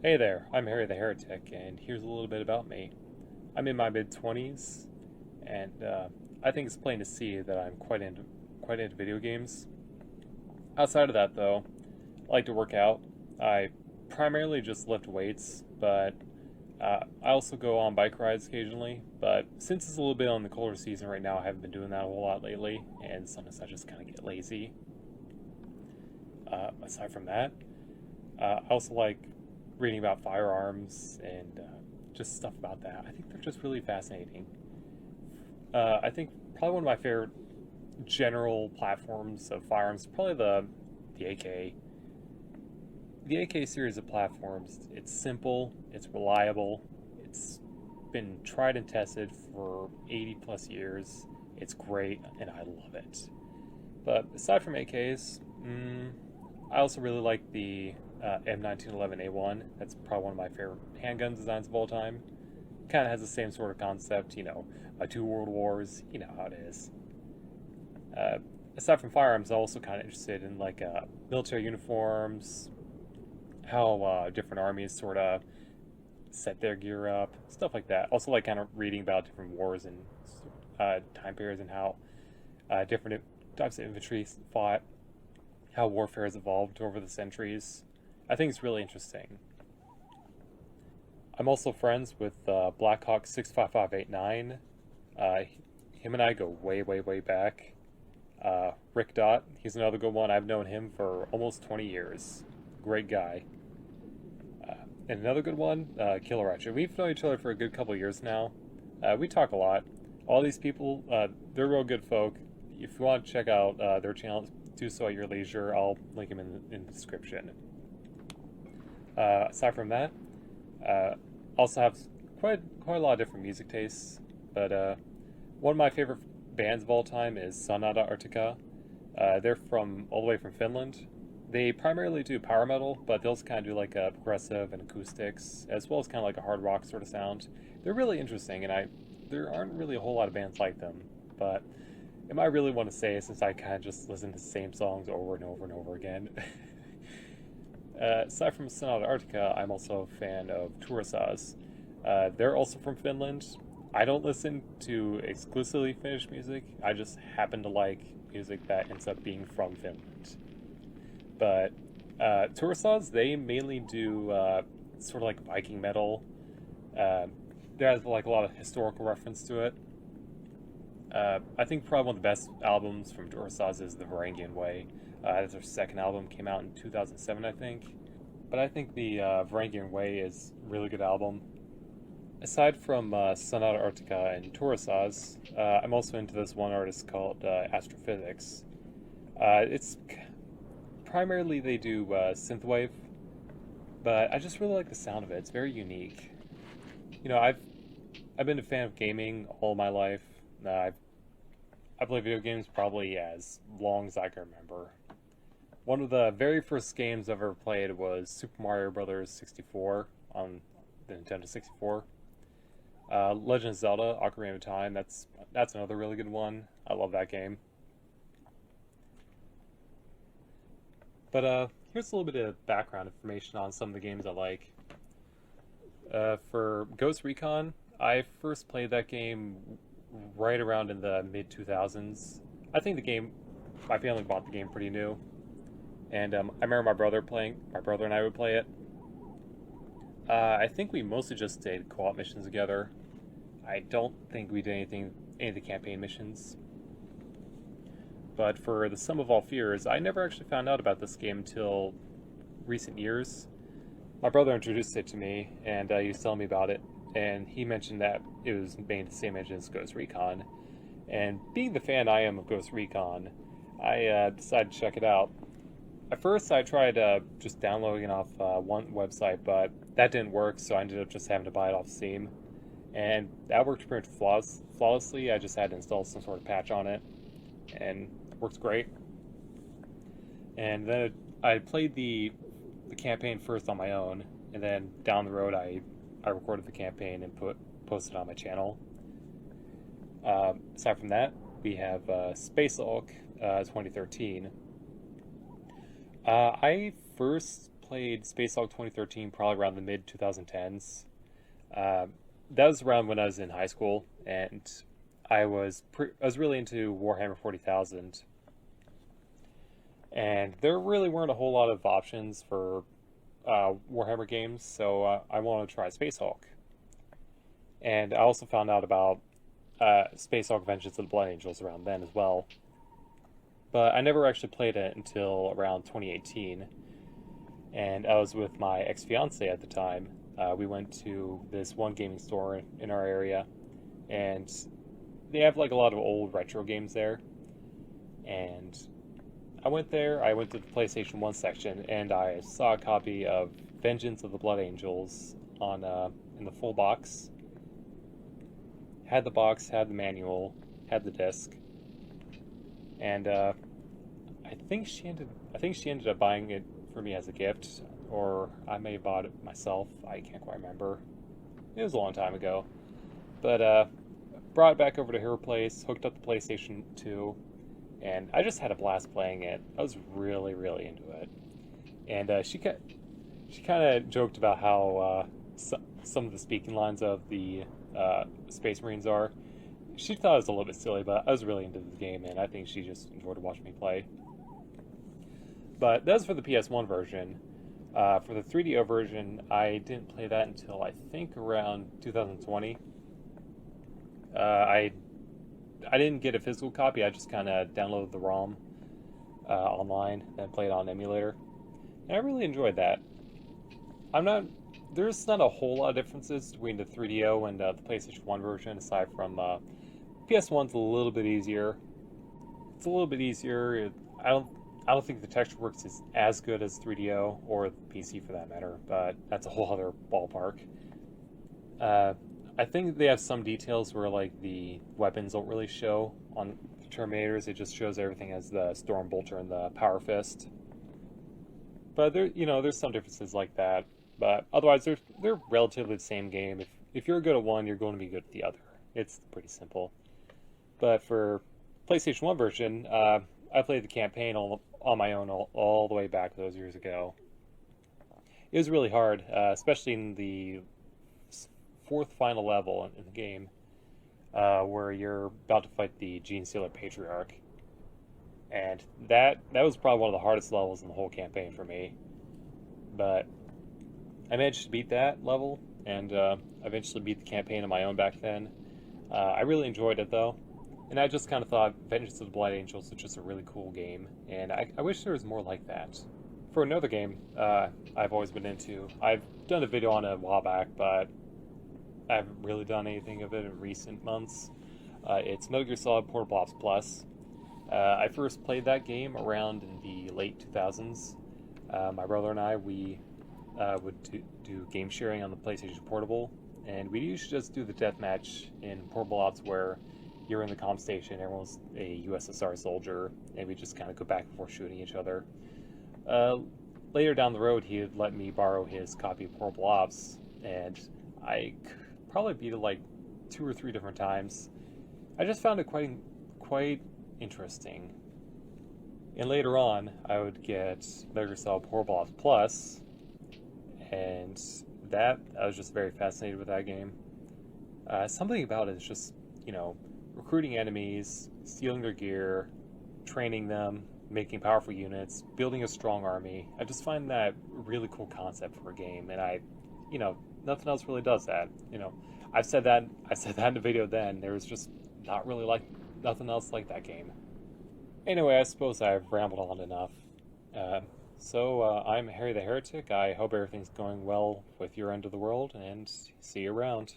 Hey there, I'm Harry the Heretic, and here's a little bit about me. I'm in my mid-20s, and I think it's plain to see that I'm quite into video games. Outside of that, though, I like to work out. I primarily just lift weights, but I also go on bike rides occasionally. But since it's a little bit on the colder season right now, I haven't been doing that a whole lot lately, and sometimes I just kind of get lazy. Aside from that, I also like reading about firearms and just stuff about that. I think they're just really fascinating. I think probably one of my favorite general platforms of firearms is probably the AK. The AK series of platforms. It's simple. It's reliable. It's been tried and tested for 80 plus years. It's great, and I love it. But aside from AKs, I also really like the M1911A1. That's probably one of my favorite handgun designs of all time. Kind of has the same sort of concept, two world wars, you know how it is. Uh, Aside from firearms, I'm also kind of interested in like military uniforms, how different armies sort of set their gear up, stuff like that. Also, like kind of reading about different wars and time periods and how different types of infantry fought, how warfare has evolved over the centuries. I think it's really interesting. I'm also friends with Blackhawk 65589. Uh, Him and I go way, way, way back. Rick Dot, he's another good one. I've known him for almost 20 years. Great guy. And another good one, Killer Ratchet. We've known each other for a good couple years now. We talk a lot. All these people, they're real good folk. If you want to check out their channel, do so at your leisure. I'll link them in the description. Aside from that, also have quite a lot of different music tastes. But one of my favorite bands of all time is Sonata Arctica. They're from all the way from Finland. They primarily do power metal, but they also kind of do like a progressive and acoustics, as well as kind of like a hard rock sort of sound. They're really interesting, and there aren't really a whole lot of bands like them. But am I really want to say, since I kind of just listen to the same songs over and over and over again? Aside from Sonata Arctica, I'm also a fan of Turisas. They're also from Finland. I don't listen to exclusively Finnish music. I just happen to like music that ends up being from Finland. But Turisas, they mainly do sort of like Viking metal. Uh, there has like a lot of historical reference to it. I think probably one of the best albums from Turisas is The Varangian Way. That's their second album, came out in 2007, I think. But I think the Varangian Way is a really good album. Aside from Sonata Arctica and Turisas, I'm also into this one artist called Astrophysics. It's primarily they do synthwave, but I just really like the sound of it. It's very unique. I've been a fan of gaming all my life. I played video games probably as long as I can remember. One of the very first games I've ever played was Super Mario Brothers 64 on the Nintendo 64. Legend of Zelda: Ocarina of Time. That's another really good one. I love that game. But here's a little bit of background information on some of the games I like. For Ghost Recon, I first played that game right around in the mid 2000s. I think my family bought the game pretty new, and I remember My brother and I would play it. I think we mostly just did co-op missions together. I don't think we did any of the campaign missions. But for the Sum of All Fears, I never actually found out about this game until recent years. My brother introduced it to me, and he was telling me about it, and he mentioned that it was made the same engine as Ghost Recon. And being the fan I am of Ghost Recon, I decided to check it out. At first, I tried just downloading it off one website, but that didn't work, so I ended up just having to buy it off Steam. And that worked pretty much flawlessly. I just had to install some sort of patch on it, and it works great. And then I played the campaign first on my own, and then down the road I recorded the campaign and posted it on my channel. Aside from that, we have Space Hulk 2013. I first played Space Hulk 2013 probably around the mid 2010s. That was around when I was in high school, and I was really into Warhammer 40,000, and there really weren't a whole lot of options for Warhammer games, so I wanted to try Space Hulk. And I also found out about Space Hulk Vengeance of the Blood Angels around then as well. But I never actually played it until around 2018, and I was with my ex-fiance at the time. We went to this one gaming store in our area, and they have like a lot of old retro games there. And I went there, I went to the PlayStation 1 section, and I saw a copy of Vengeance of the Blood Angels on in the full box. Had the box, had the manual, had the disc, and I think she ended up buying it for me as a gift, or I may have bought it myself. I can't quite remember. It was a long time ago, but brought it back over to her place, hooked up the PlayStation 2, and I just had a blast playing it. I was really, really into it, and she kind of joked about how some of the speaking lines of the Space Marines are. She thought it was a little bit silly, but I was really into the game, and I think she just enjoyed watching me play. But that was for the PS1 version. For the 3DO version, I didn't play that until I think around 2020. I didn't get a physical copy. I just kind of downloaded the ROM online, then played it on emulator, and I really enjoyed that. There's not a whole lot of differences between the 3DO and the PlayStation 1 version, aside from PS1's a little bit easier. It's a little bit easier. I don't think the texture works as good as 3DO or the PC for that matter, but that's a whole other ballpark. I think they have some details where like the weapons don't really show on the Terminators. It just shows everything as the Stormbolter and the Power Fist. But there's some differences like that. But otherwise, they're relatively the same game. If you're good at one, you're going to be good at the other. It's pretty simple. But for PlayStation 1 version, I played the campaign on my own all the way back those years ago. It was really hard, especially in the fourth final level in the game, where you're about to fight the Gene Stealer Patriarch. And that was probably one of the hardest levels in the whole campaign for me. But I managed to beat that level, and eventually beat the campaign on my own back then. I really enjoyed it, though. And I just kind of thought Vengeance of the Blood Angels was just a really cool game, and I wish there was more like that. For another game I've always been into, I've done a video on it a while back, but I haven't really done anything of it in recent months. It's Metal Gear Solid Portable Ops Plus. I first played that game around in the late 2000s. My brother and I, we would do game sharing on the PlayStation Portable, and we usually just do the deathmatch in Portable Ops where you're in the comm station, everyone's a USSR soldier, and we just kind of go back and forth shooting each other. Later down the road, he would let me borrow his copy of Portable Ops, and I probably beat it like 2 or 3 different times. I just found it quite interesting. And later on, I would get Metal Gear Solid Portable Ops Plus, and I was just very fascinated with that game. Something about it is just, recruiting enemies, stealing their gear, training them, making powerful units, building a strong army. I just find that a really cool concept for a game, and nothing else really does that. I said that in the video then. There was just not really nothing else like that game. Anyway, I suppose I've rambled on enough. So I'm Harry the Heretic. I hope everything's going well with your end of the world, and see you around.